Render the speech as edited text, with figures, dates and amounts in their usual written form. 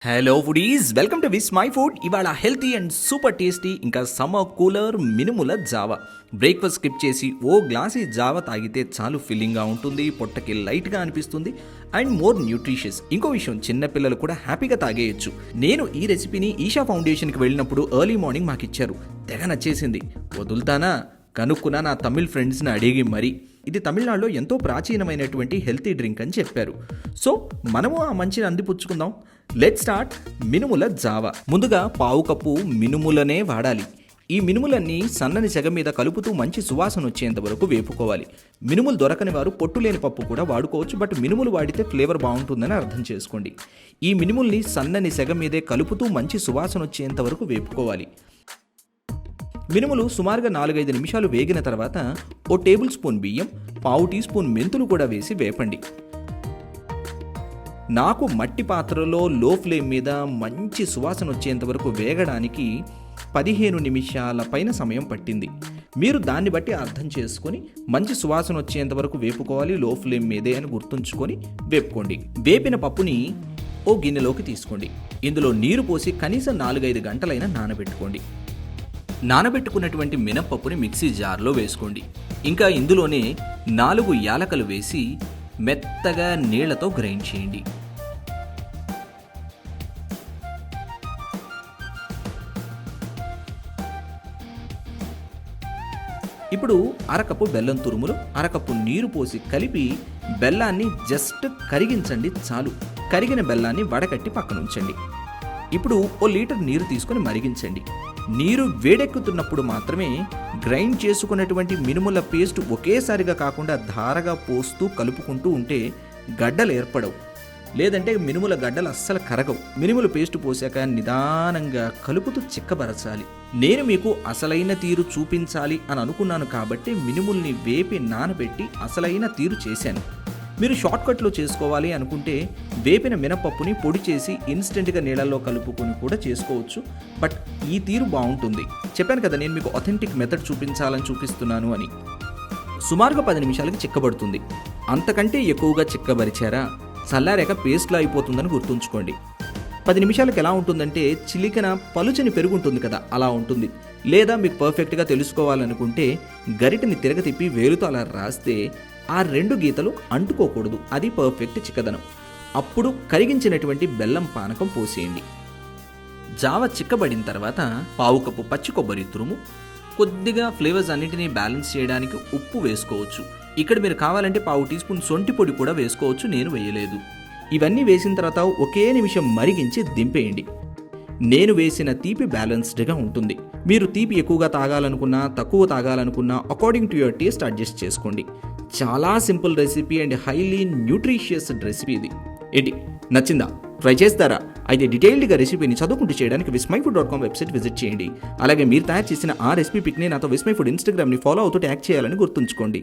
Hello foodies, welcome to Vismai food. ఇవాళ healthy and super tasty ఇంకా summer cooler మినుముల జావా. బ్రేక్ఫాస్ట్ స్కిప్ చేసి ఓ గ్లాసీ జావా తాగితే చాలు ఫిల్లింగ్గా ఉంటుంది, పొట్టకి లైట్గా అనిపిస్తుంది అండ్ మోర్ న్యూట్రిషియస్. ఇంకో విషయం, చిన్నపిల్లలు కూడా హ్యాపీగా తాగేయచ్చు. నేను ఈ రెసిపీని ఈషా ఫౌండేషన్కి వెళ్ళినప్పుడు ఎర్లీ మార్నింగ్ మాకు ఇచ్చారు. తెగ నచ్చేసింది. వదులుతానా కనుక్కున్నా నా తమిళ్ ఫ్రెండ్స్ని అడిగి మరీ. ఇది తమిళనాడులో ఎంతో ప్రాచీనమైనటువంటి హెల్తీ డ్రింక్ అని చెప్పారు. సో మనము ఆ మంచిని అందిపుచ్చుకుందాం. లెట్ స్టార్ట్ మినుముల జావా. ముందుగా పావు కప్పు మినుములనే వాడాలి. ఈ మినుములన్నీ సన్నని సెగ మీద కలుపుతూ మంచి సువాసన వచ్చేంత వరకు వేపుకోవాలి. మినుములు దొరకని వారు పొట్టు లేని పప్పు కూడా వాడుకోవచ్చు, బట్ మినుములు వాడితే ఫ్లేవర్ బాగుంటుందని అర్థం చేసుకోండి. ఈ మినుముల్ని సన్నని సెగ మీదే కలుపుతూ మంచి సువాసన వచ్చేంత వరకు వేపుకోవాలి. మినుములు సుమారుగా 4-5 నిమిషాలు వేగిన తర్వాత ఓ టేబుల్ స్పూన్ బియ్యం, పావు టీ స్పూన్ మెంతులు కూడా వేసి వేపండి. నాకు మట్టి పాత్రలో లో ఫ్లేమ్ మీద మంచి సువాసన వచ్చేంత వరకు వేగడానికి 15 నిమిషాల పైన సమయం పట్టింది. మీరు దాన్ని బట్టి అర్థం చేసుకొని మంచి సువాసన వచ్చేంత వరకు వేపుకోవాలి. లో ఫ్లేమ్ మీదే అని గుర్తుంచుకొని వేపుకోండి. వేపిన పప్పుని ఓ గిన్నెలోకి తీసుకోండి. ఇందులో నీరు పోసి కనీసం 4-5 గంటలైనా నానబెట్టుకోండి. నానబెట్టుకున్నటువంటి మినప్పప్పుని మిక్సీ జార్లో వేసుకోండి. ఇంకా ఇందులోనే 4 యాలకలు వేసి మెత్తగా నీళ్లతో గ్రైండ్ చేయండి. ఇప్పుడు అరకప్పు బెల్లం తురుములు, అరకప్పు నీరు పోసి కలిపి బెల్లాన్ని జస్ట్ కరిగించండి చాలు. కరిగిన బెల్లాన్ని వడకట్టి పక్కన ఉంచండి. ఇప్పుడు ఓ లీటర్ నీరు తీసుకొని మరిగించండి. నీరు వేడెక్కుతున్నప్పుడు మాత్రమే గ్రైండ్ చేసుకున్నటువంటి మినుముల పేస్ట్ ఒకేసారిగా కాకుండా ధారగా పోస్తూ కలుపుకుంటూ ఉంటే గడ్డలు ఏర్పడవు, లేదంటే మినుముల గడ్డలు అస్సలు కరగవు. మినుముల పేస్ట్ పోసాక నిదానంగా కలుపుతూ చిక్కబరచాలి. నేను మీకు అసలైన తీరు చూపించాలి అని అనుకున్నాను కాబట్టి మినుముల్ని వేపి నానబెట్టి అసలైన తీరు చేశాను. మీరు షార్ట్కట్లో చేసుకోవాలి అనుకుంటే వేపిన మినపప్పుని పొడి చేసి ఇన్స్టెంట్గా నీళ్ళల్లో కలుపుకొని కూడా చేసుకోవచ్చు, బట్ ఈ తీరు బాగుంటుంది. చెప్పాను కదా నేను మీకు అథెంటిక్ మెథడ్ చూపిస్తున్నాను అని. సుమారుగా 10 నిమిషాలకి చిక్కబడుతుంది. అంతకంటే ఎక్కువగా చిక్కబరిచారా చల్లారాక పేస్ట్లో అయిపోతుందని గుర్తుంచుకోండి. 10 నిమిషాలకు ఎలా ఉంటుందంటే చిలికన పలుచని పెరుగుంటుంది కదా, అలా ఉంటుంది. లేదా మీకు పర్ఫెక్ట్గా తెలుసుకోవాలనుకుంటే గరిటని తిరగతిప్పి వేలుతో అలా రాస్తే ఆ 2 గీతలు అంటుకోకూడదు. అది పర్ఫెక్ట్ చిక్కదనం. అప్పుడు కరిగించినటువంటి బెల్లం పానకం పోసేయండి. జావ చిక్కబడిన తర్వాత పావు కప్పు పచ్చి కొబ్బరి తురుము, కొద్దిగా ఫ్లేవర్స్ అన్నిటినీ బ్యాలెన్స్ చేయడానికి ఉప్పు వేసుకోవచ్చు. ఇక్కడ మీరు కావాలంటే పావు టీ స్పూన్ సొంటి పొడి కూడా వేసుకోవచ్చు, నేను వేయలేదు. ఇవన్నీ వేసిన తర్వాత ఒకే నిమిషం మరిగించి దింపేయండి. నేను వేసిన తీపి బ్యాలెన్స్డ్గా ఉంటుంది. మీరు తీపి ఎక్కువగా తాగాలనుకున్నా తక్కువ తాగాలనుకున్నా according to your taste adjust చేసుకోండి. చాలా simple recipe and highly nutritious recipe ఇది. ఏంటి నచ్చిందా? ట్రై చేస్తారా? అయితే డీటెయిల్డ్గా రెసిపీని చదువుకుంటూ చేయడానికి vismyfood.com వెబ్సైట్ విజిట్ చేయండి. అలాగే మీరు తయారు చేసిన ఆ రెసిపీ పిక్ని నాతో విస్మై ఫుడ్ ఇన్స్టాగ్రామ్ని ఫాలో అవుతూ ట్యాగ్ చేయాలని గుర్తుంచుకోండి.